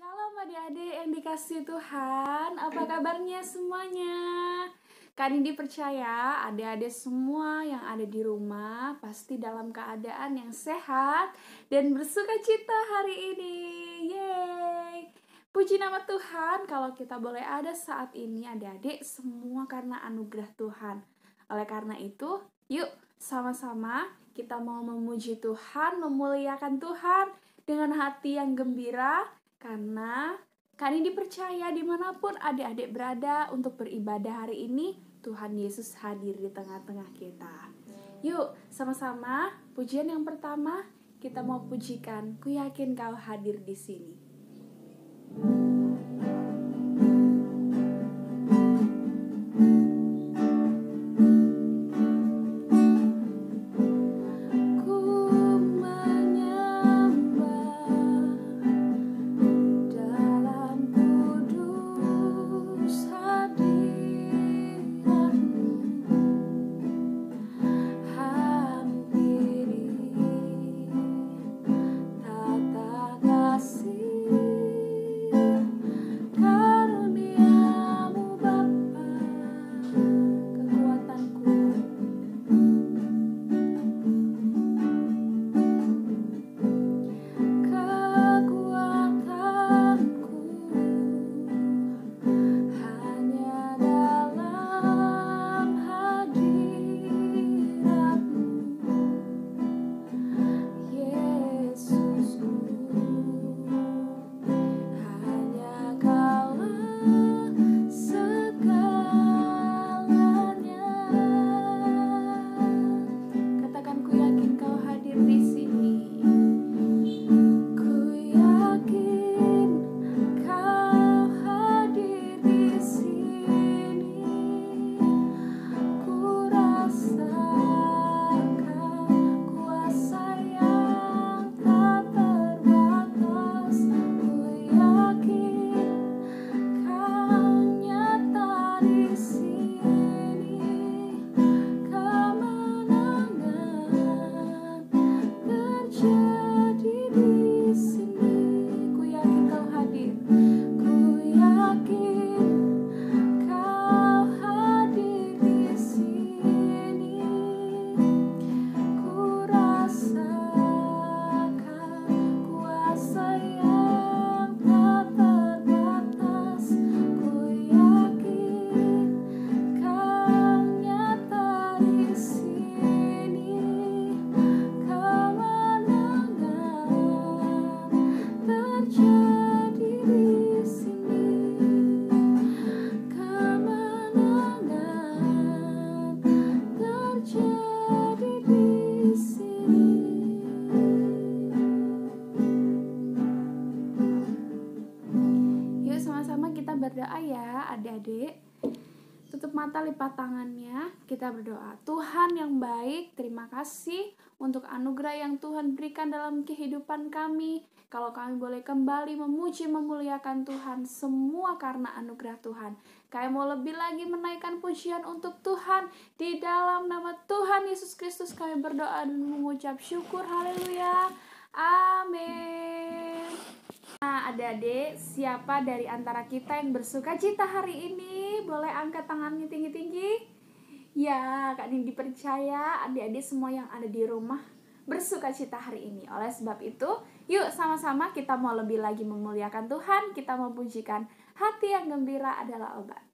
Shalom adik-adik yang dikasihi Tuhan, apa kabarnya semuanya? Kak Nindi percaya adik-adik semua yang ada di rumah pasti dalam keadaan yang sehat dan bersuka cita hari ini. Yeay! Puji nama Tuhan kalau kita boleh ada saat ini adik-adik semua karena anugerah Tuhan. Oleh karena itu, yuk sama-sama kita mau memuji Tuhan, memuliakan Tuhan dengan hati yang gembira. Karena Kak Nindi percaya dimanapun adik-adik berada untuk beribadah hari ini, Tuhan Yesus hadir di tengah-tengah kita. Yuk, sama-sama pujian yang pertama kita mau pujikan, ku yakin kau hadir di sini. Berdoa ya adik-adik. Tutup mata, lipat tangannya, kita berdoa. Tuhan yang baik, terima kasih untuk anugerah yang Tuhan berikan dalam kehidupan kami. Kalau kami boleh kembali memuji, memuliakan Tuhan, semua karena anugerah Tuhan. Kami mau lebih lagi menaikkan pujian untuk Tuhan. Di dalam nama Tuhan Yesus Kristus kami berdoa dan mengucap syukur. Haleluya. Amin. Nah, adik-adik, siapa dari antara kita yang bersuka cita hari ini? Boleh angkat tangannya tinggi-tinggi? Ya, Kak Nindi percaya adik-adik semua yang ada di rumah bersuka cita hari ini. Oleh sebab itu, yuk sama-sama kita mau lebih lagi memuliakan Tuhan. Kita mau pujikan hati yang gembira adalah obat.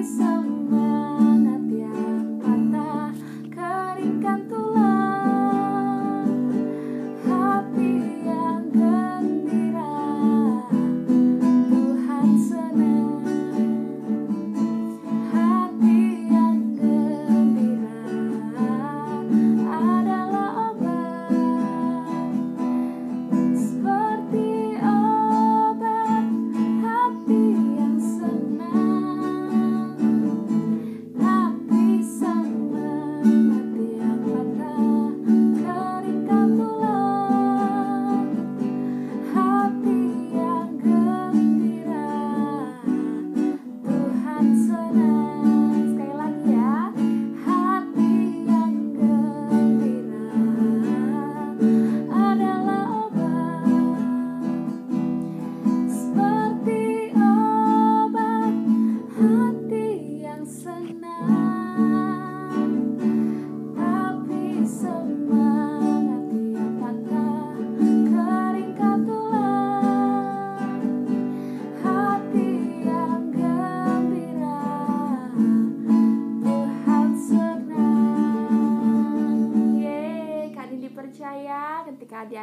Semangat yang patah, keringkan tulang.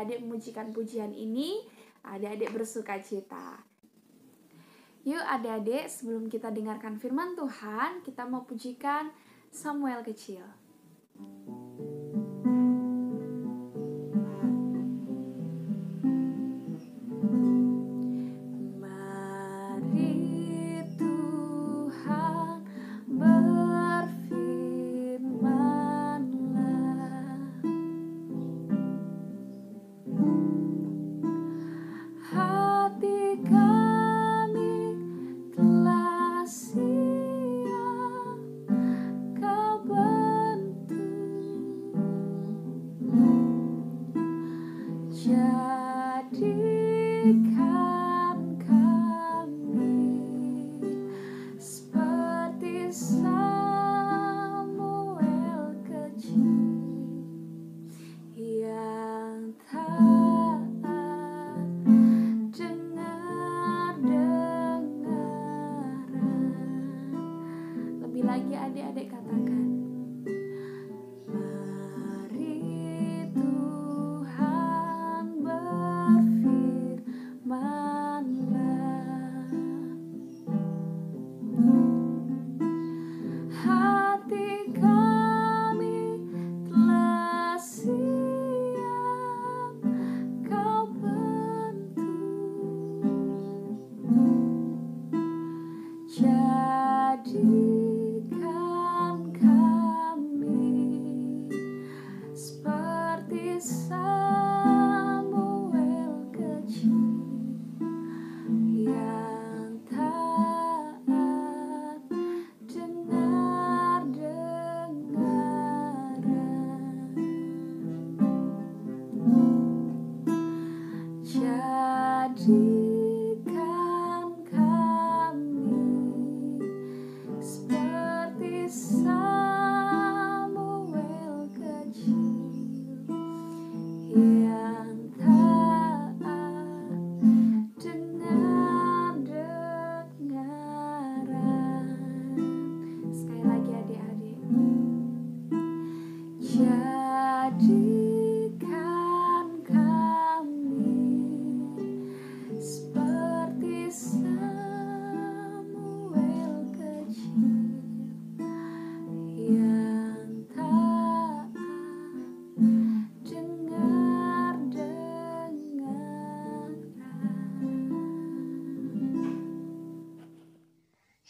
adik-adik memujikan pujian ini, adik-adik bersuka cita. Yuk adik-adik, sebelum kita dengarkan firman Tuhan, kita mau pujikan Samuel kecil. Lagi adik-adik katakan, mari Tuhan berfirman-Lah, hati kami telah siap Kau bentuk, jadi Samuel kecil yang taat dengar-dengaran, jadikan kami seperti Samuel kecil yang taat dengar-dengaran. Sekali lagi adik-adik, jadikan kami seperti Samuel kecil yang taat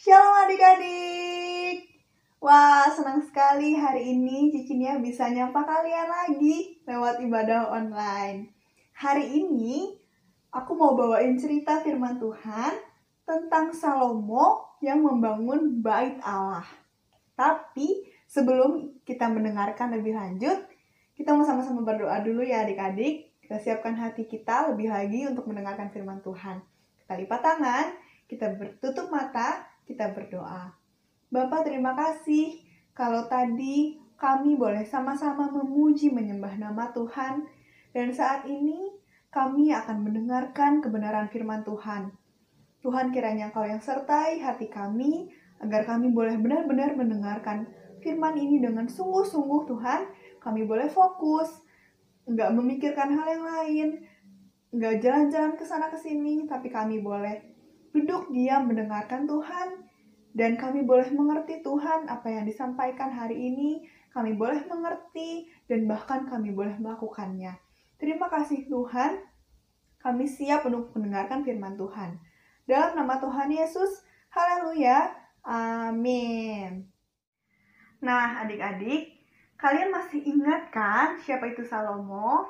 Shalom adik-adik. Wah, senang sekali hari ini Cici Nia bisa nyapa kalian lagi lewat ibadah online. Hari ini aku mau bawain cerita firman Tuhan tentang Salomo yang membangun bait Allah. Tapi sebelum kita mendengarkan lebih lanjut, kita mau sama-sama berdoa dulu ya adik-adik. Kita siapkan hati kita lebih lagi untuk mendengarkan firman Tuhan. Kita lipat tangan, kita bertutup mata, kita berdoa. Bapa, terima kasih kalau tadi kami boleh sama-sama memuji menyembah nama Tuhan. Dan saat ini kami akan mendengarkan kebenaran firman Tuhan. Tuhan, kiranya Engkau yang sertai hati kami, agar kami boleh benar-benar mendengarkan firman ini dengan sungguh-sungguh Tuhan. Kami boleh fokus, nggak memikirkan hal yang lain, nggak jalan-jalan ke sana ke sini, tapi kami boleh duduk diam mendengarkan Tuhan, dan kami boleh mengerti Tuhan apa yang disampaikan hari ini. Kami boleh mengerti dan bahkan kami boleh melakukannya. Terima kasih Tuhan, kami siap untuk mendengarkan firman Tuhan. Dalam nama Tuhan Yesus, haleluya, amin. Nah adik-adik, kalian masih ingat kan siapa itu Salomo?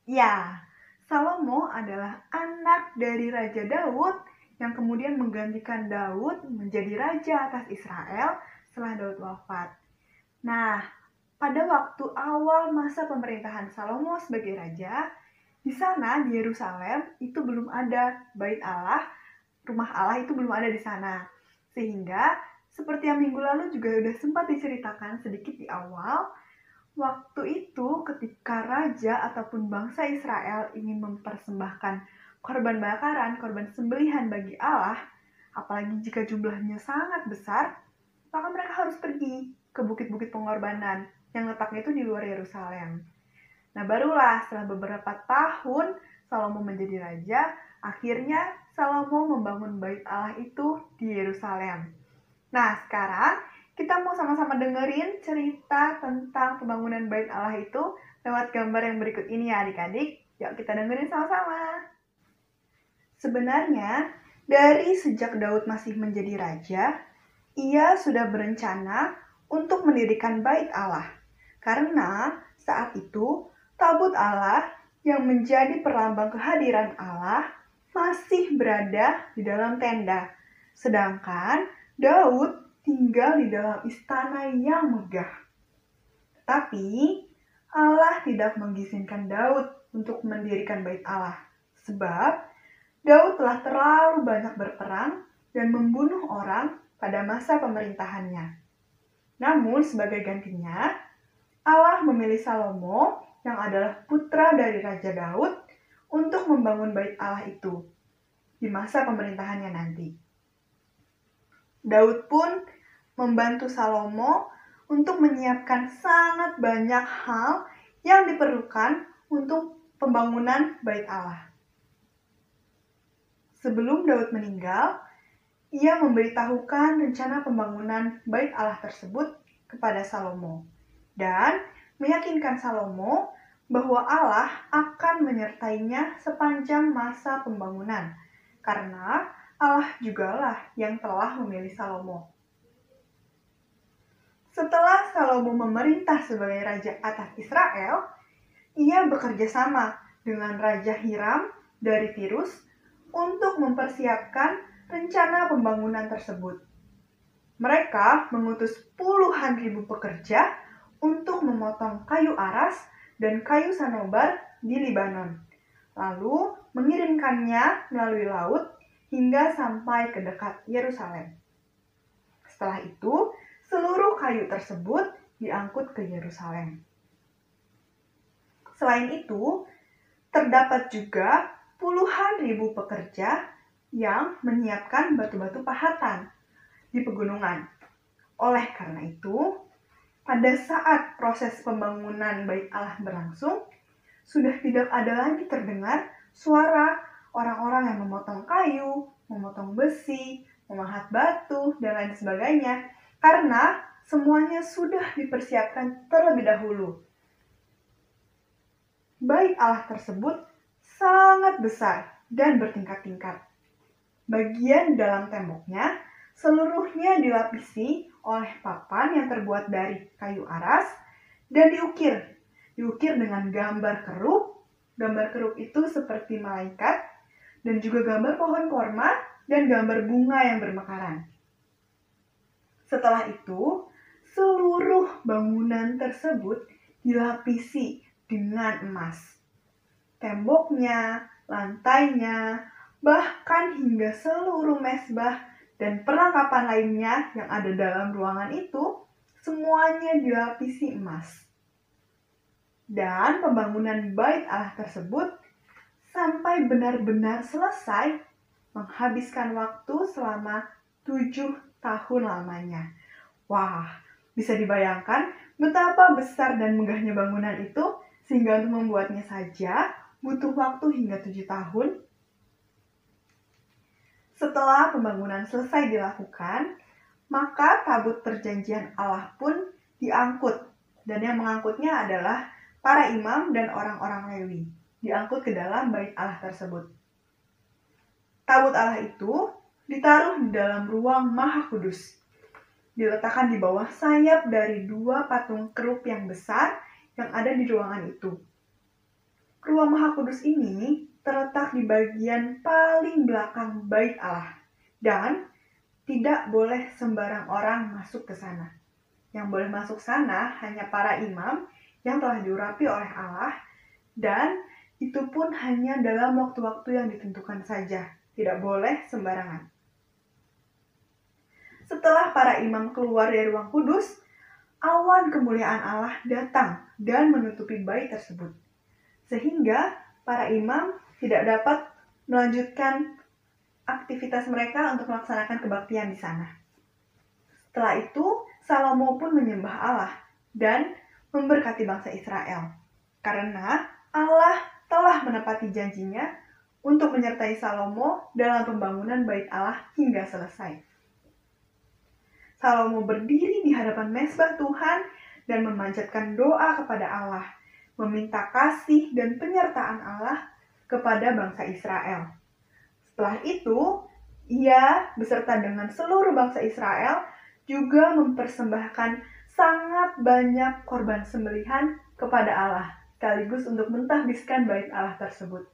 Ya, Salomo adalah anak dari Raja Daud yang kemudian menggantikan Daud menjadi raja atas Israel setelah Daud wafat. Nah, pada waktu awal masa pemerintahan Salomo sebagai raja, di sana di Yerusalem itu belum ada bait Allah, rumah Allah itu belum ada di sana. Sehingga seperti yang minggu lalu juga sudah sempat diceritakan sedikit di awal, waktu itu ketika raja ataupun bangsa Israel ingin mempersembahkan korban bakaran, korban sembelihan bagi Allah, apalagi jika jumlahnya sangat besar, maka mereka harus pergi ke bukit-bukit pengorbanan yang letaknya itu di luar Yerusalem. Nah, barulah setelah beberapa tahun Salomo menjadi raja, akhirnya Salomo membangun bait Allah itu di Yerusalem. Nah, sekarang kita mau sama-sama dengerin cerita tentang pembangunan bait Allah itu lewat gambar yang berikut ini ya adik-adik. Yuk kita dengerin sama-sama. Sebenarnya, dari sejak Daud masih menjadi raja, ia sudah berencana untuk mendirikan bait Allah. Karena saat itu tabut Allah yang menjadi perlambang kehadiran Allah masih berada di dalam tenda. Sedangkan Daud tinggal di dalam istana yang megah. Tapi Allah tidak mengizinkan Daud untuk mendirikan bait Allah. Sebab Daud telah terlalu banyak berperang dan membunuh orang pada masa pemerintahannya. Namun sebagai gantinya, Allah memilih Salomo yang adalah putra dari Raja Daud untuk membangun bait Allah itu di masa pemerintahannya nanti. Daud pun membantu Salomo untuk menyiapkan sangat banyak hal yang diperlukan untuk pembangunan bait Allah. Sebelum Daud meninggal, ia memberitahukan rencana pembangunan bait Allah tersebut kepada Salomo dan meyakinkan Salomo bahwa Allah akan menyertainya sepanjang masa pembangunan, karena Allah jugalah yang telah memilih Salomo. Setelah Salomo memerintah sebagai raja atas Israel, ia bekerja sama dengan Raja Hiram dari Tirus untuk mempersiapkan rencana pembangunan tersebut. Mereka mengutus puluhan ribu pekerja untuk memotong kayu aras dan kayu sanobar di Libanon, lalu mengirimkannya melalui laut hingga sampai ke dekat Yerusalem. Setelah itu, seluruh kayu tersebut diangkut ke Yerusalem. Selain itu, terdapat juga puluhan ribu pekerja yang menyiapkan batu-batu pahatan di pegunungan. Oleh karena itu, pada saat proses pembangunan bait Allah berlangsung, sudah tidak ada lagi terdengar suara orang-orang yang memotong kayu, memotong besi, memahat batu, dan lain sebagainya, karena semuanya sudah dipersiapkan terlebih dahulu. Bait Allah tersebut sangat besar dan bertingkat-tingkat. Bagian dalam temboknya seluruhnya dilapisi oleh papan yang terbuat dari kayu aras dan diukir dengan gambar kerub. Gambar kerub itu seperti malaikat dan juga gambar pohon korma dan gambar bunga yang bermekaran. Setelah itu, seluruh bangunan tersebut dilapisi dengan emas. Temboknya, lantainya, bahkan hingga seluruh mezbah dan perlengkapan lainnya yang ada dalam ruangan itu, semuanya dilapisi emas. Dan pembangunan bait Allah tersebut sampai benar-benar selesai menghabiskan waktu selama 7 tahun lamanya. Wah, bisa dibayangkan betapa besar dan megahnya bangunan itu sehingga untuk membuatnya saja butuh waktu hingga 7 tahun. Setelah pembangunan selesai dilakukan, maka tabut perjanjian Allah pun diangkut. Dan yang mengangkutnya adalah para imam dan orang-orang Lewi. Diangkut ke dalam bait Allah tersebut. Tabut Allah itu ditaruh di dalam ruang Maha Kudus. Diletakkan di bawah sayap dari 2 patung kerub yang besar yang ada di ruangan itu. Ruang Maha Kudus ini terletak di bagian paling belakang bait Allah dan tidak boleh sembarang orang masuk ke sana. Yang boleh masuk sana hanya para imam yang telah diurapi oleh Allah dan itu pun hanya dalam waktu-waktu yang ditentukan saja, tidak boleh sembarangan. Setelah para imam keluar dari ruang kudus, awan kemuliaan Allah datang dan menutupi bait tersebut. Sehingga para imam tidak dapat melanjutkan aktivitas mereka untuk melaksanakan kebaktian di sana. Setelah itu, Salomo pun menyembah Allah dan memberkati bangsa Israel. karena Allah telah menepati janjinya untuk menyertai Salomo dalam pembangunan bait Allah hingga selesai. Salomo berdiri di hadapan mezbah Tuhan dan memanjatkan doa kepada Allah, meminta kasih dan penyertaan Allah kepada bangsa Israel. Setelah itu, ia beserta dengan seluruh bangsa Israel juga mempersembahkan sangat banyak korban sembelihan kepada Allah, sekaligus untuk mentahbiskan bait Allah tersebut.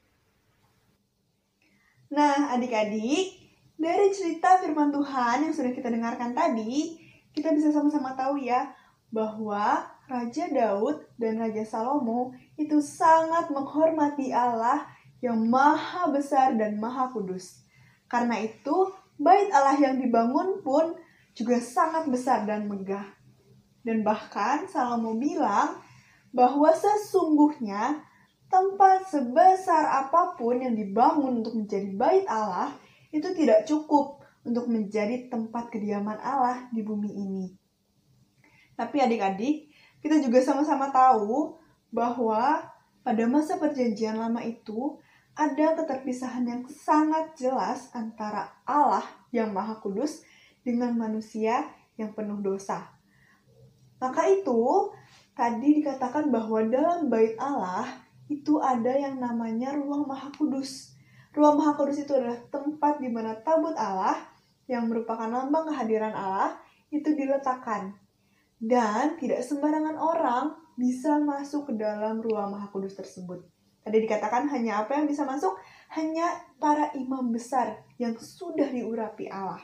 Nah, adik-adik, dari cerita firman Tuhan yang sudah kita dengarkan tadi, kita bisa sama-sama tahu ya, bahwa Raja Daud dan Raja Salomo itu sangat menghormati Allah yang maha besar dan maha kudus. Karena itu, bait Allah yang dibangun pun juga sangat besar dan megah. Dan bahkan Salomo bilang bahwa sesungguhnya tempat sebesar apapun yang dibangun untuk menjadi bait Allah itu tidak cukup untuk menjadi tempat kediaman Allah di bumi ini. Tapi adik-adik, kita juga sama-sama tahu bahwa pada masa perjanjian lama itu ada keterpisahan yang sangat jelas antara Allah yang maha kudus dengan manusia yang penuh dosa. Maka itu, tadi dikatakan bahwa dalam bait Allah itu ada yang namanya ruang maha kudus. Ruang maha kudus itu adalah tempat di mana tabut Allah yang merupakan lambang kehadiran Allah itu diletakkan. Dan tidak sembarangan orang bisa masuk ke dalam ruang maha kudus tersebut. Tadi dikatakan hanya apa yang bisa masuk? Hanya para imam besar yang sudah diurapi Allah.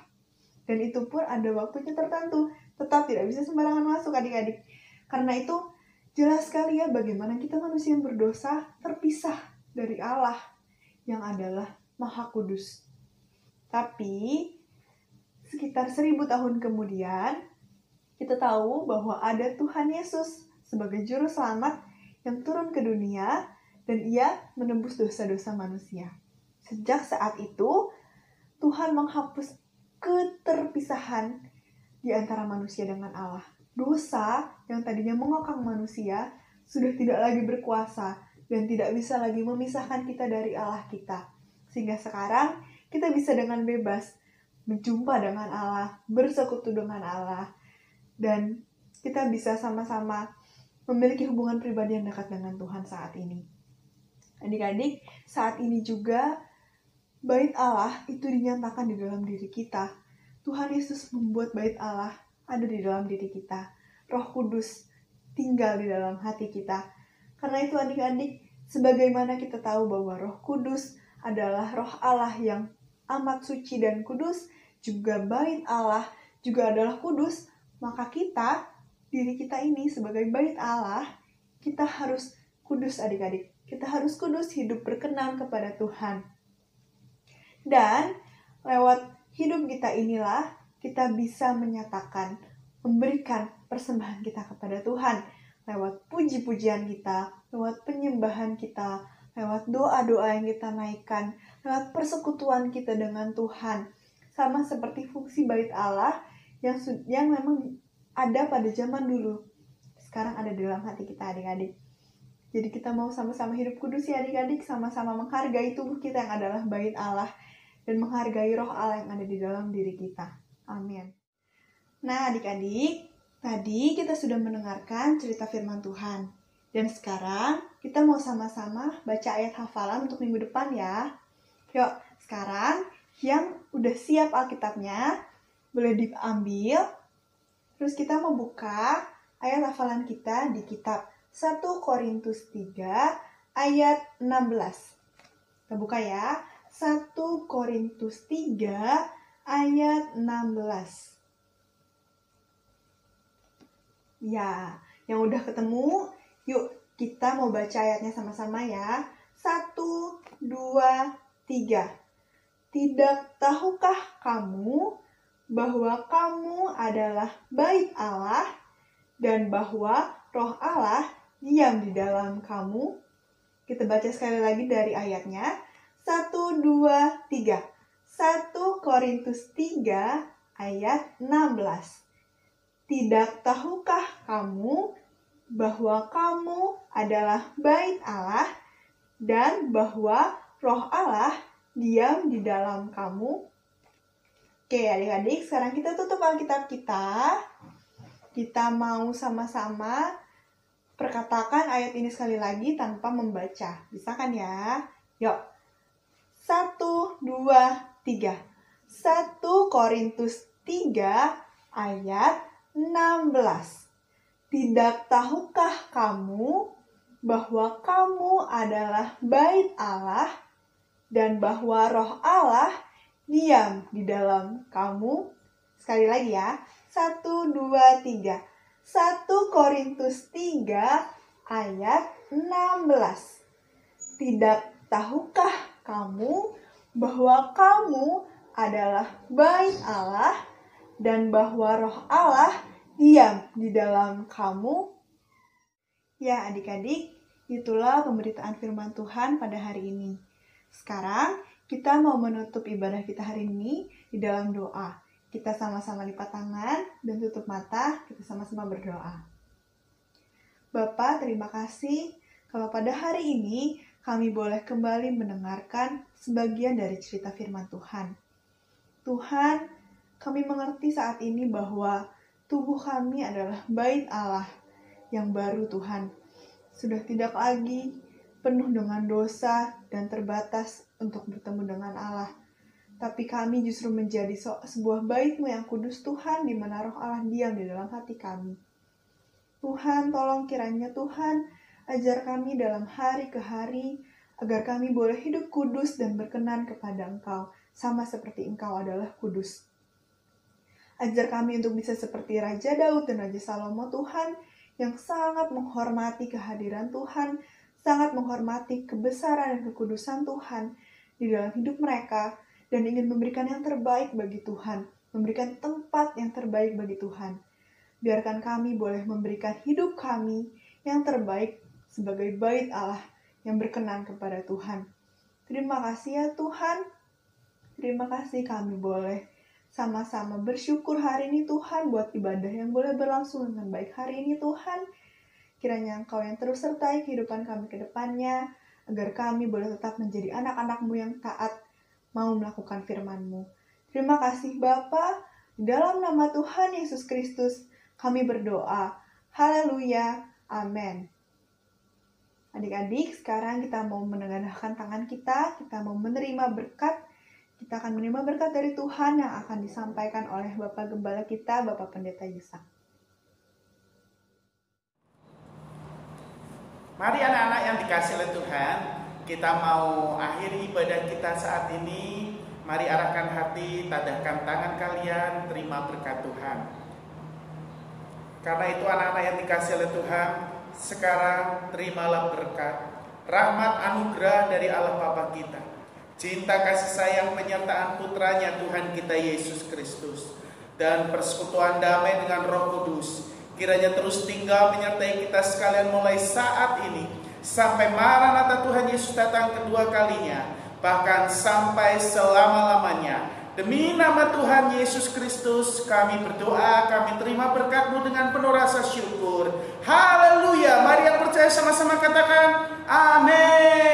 Dan itu pun ada waktunya tertentu. Tetap tidak bisa sembarangan masuk adik-adik. Karena itu jelas sekali ya bagaimana kita manusia yang berdosa terpisah dari Allah yang adalah maha kudus. Tapi sekitar 1000 tahun kemudian kita tahu bahwa ada Tuhan Yesus sebagai juru selamat yang turun ke dunia dan ia menebus dosa-dosa manusia. Sejak saat itu Tuhan menghapus keterpisahan di antara manusia dengan Allah. Dosa yang tadinya mengekang manusia sudah tidak lagi berkuasa dan tidak bisa lagi memisahkan kita dari Allah kita. Sehingga sekarang kita bisa dengan bebas berjumpa dengan Allah, bersekutu dengan Allah, dan kita bisa sama-sama memiliki hubungan pribadi yang dekat dengan Tuhan saat ini. Adik-adik, saat ini juga bait Allah itu dinyatakan di dalam diri kita. Tuhan Yesus membuat bait Allah ada di dalam diri kita. Roh Kudus tinggal di dalam hati kita. Karena itu adik-adik, sebagaimana kita tahu bahwa Roh Kudus adalah Roh Allah yang amat suci dan kudus, juga bait Allah juga adalah kudus, maka kita, diri kita ini sebagai bait Allah, kita harus kudus adik-adik. Kita harus kudus, hidup berkenan kepada Tuhan. Dan lewat hidup kita inilah kita bisa menyatakan, memberikan persembahan kita kepada Tuhan. Lewat puji-pujian kita, lewat penyembahan kita, lewat doa-doa yang kita naikkan, lewat persekutuan kita dengan Tuhan. Sama seperti fungsi bait Allah yang memang ada pada zaman dulu. Sekarang ada di dalam hati kita adik-adik. Jadi kita mau sama-sama hidup kudus ya adik-adik, sama-sama menghargai tubuh kita yang adalah bait Allah dan menghargai roh Allah yang ada di dalam diri kita. Amin. Nah adik-adik, tadi kita sudah mendengarkan cerita firman Tuhan. Dan sekarang kita mau sama-sama baca ayat hafalan untuk minggu depan ya. Yuk, sekarang yang udah siap Alkitabnya, boleh diambil. Terus kita mau buka ayat hafalan kita di kitab 1 Korintus 3 ayat 16. Kita buka ya. 1 Korintus 3 ayat 16. Ya, yang udah ketemu, yuk kita mau baca ayatnya sama-sama ya. 1, 2, 3. Tidak tahukah kamu bahwa kamu adalah bait Allah dan bahwa roh Allah diam di dalam kamu? Kita baca sekali lagi dari ayatnya. 1, 2, 3. 1 Korintus 3 ayat 16. Tidak tahukah kamu bahwa kamu adalah bait Allah dan bahwa Roh Allah diam di dalam kamu. Oke adik-adik, sekarang kita tutup Alkitab kita. Kita mau sama-sama perkatakan ayat ini sekali lagi tanpa membaca. Bisa kan ya? Yuk. 1, 2, 3. 1 Korintus 3 ayat 16. Tidak tahukah kamu bahwa kamu adalah bait Allah dan bahwa Roh Allah diam di dalam kamu? Sekali lagi ya. 1, 2, 3. 1 Korintus 3 ayat 16. Tidak tahukah kamu bahwa kamu adalah bait Allah dan bahwa Roh Allah diam di dalam kamu? Ya adik-adik, itulah pemberitaan firman Tuhan pada hari ini. Sekarang kita mau menutup ibadah kita hari ini di dalam doa. Kita sama-sama lipat tangan dan tutup mata, kita sama-sama berdoa. Bapa, terima kasih kalau pada hari ini kami boleh kembali mendengarkan sebagian dari cerita firman Tuhan. Tuhan, kami mengerti saat ini bahwa tubuh kami adalah bait Allah yang baru Tuhan. Sudah tidak lagi penuh dengan dosa dan terbatas untuk bertemu dengan Allah. Tapi kami justru menjadi sebuah bait-Mu yang kudus Tuhan, di mana Roh Allah diam di dalam hati kami. Tuhan, tolong kiranya Tuhan, ajar kami dalam hari ke hari, agar kami boleh hidup kudus dan berkenan kepada Engkau, sama seperti Engkau adalah kudus. Ajar kami untuk bisa seperti Raja Daud dan Raja Salomo Tuhan, yang sangat menghormati kehadiran Tuhan, sangat menghormati kebesaran dan kekudusan Tuhan di dalam hidup mereka, dan ingin memberikan yang terbaik bagi Tuhan, memberikan tempat yang terbaik bagi Tuhan. Biarkan kami boleh memberikan hidup kami yang terbaik sebagai bait Allah yang berkenan kepada Tuhan. Terima kasih ya Tuhan. Terima kasih kami boleh sama-sama bersyukur hari ini Tuhan buat ibadah yang boleh berlangsung dengan baik hari ini Tuhan. Kiranya Engkau yang terus sertai kehidupan kami ke depannya, agar kami boleh tetap menjadi anak-anak-Mu yang taat, mau melakukan firman-Mu. Terima kasih Bapa, dalam nama Tuhan Yesus Kristus kami berdoa. Haleluya, amin. Adik-adik, sekarang kita mau menengadahkan tangan kita mau menerima berkat. Kita akan menerima berkat dari Tuhan yang akan disampaikan oleh Bapak Gembala kita, Bapak Pendeta Yusak. Mari anak-anak yang dikasih oleh Tuhan, kita mau akhiri ibadah kita saat ini. Mari arahkan hati, tadahkan tangan kalian, terima berkat Tuhan. Karena itu anak-anak yang dikasih oleh Tuhan, sekarang terimalah berkat, rahmat anugerah dari Allah Bapa kita, cinta kasih sayang penyertaan putranya Tuhan kita Yesus Kristus, dan persekutuan damai dengan Roh Kudus, kiranya terus tinggal menyertai kita sekalian mulai saat ini, sampai Maranatha Tuhan Yesus datang kedua kalinya, bahkan sampai selama-lamanya. Demi nama Tuhan Yesus Kristus kami berdoa, kami terima berkat-Mu dengan penuh rasa syukur. Haleluya. Mari yang percaya sama-sama katakan amin.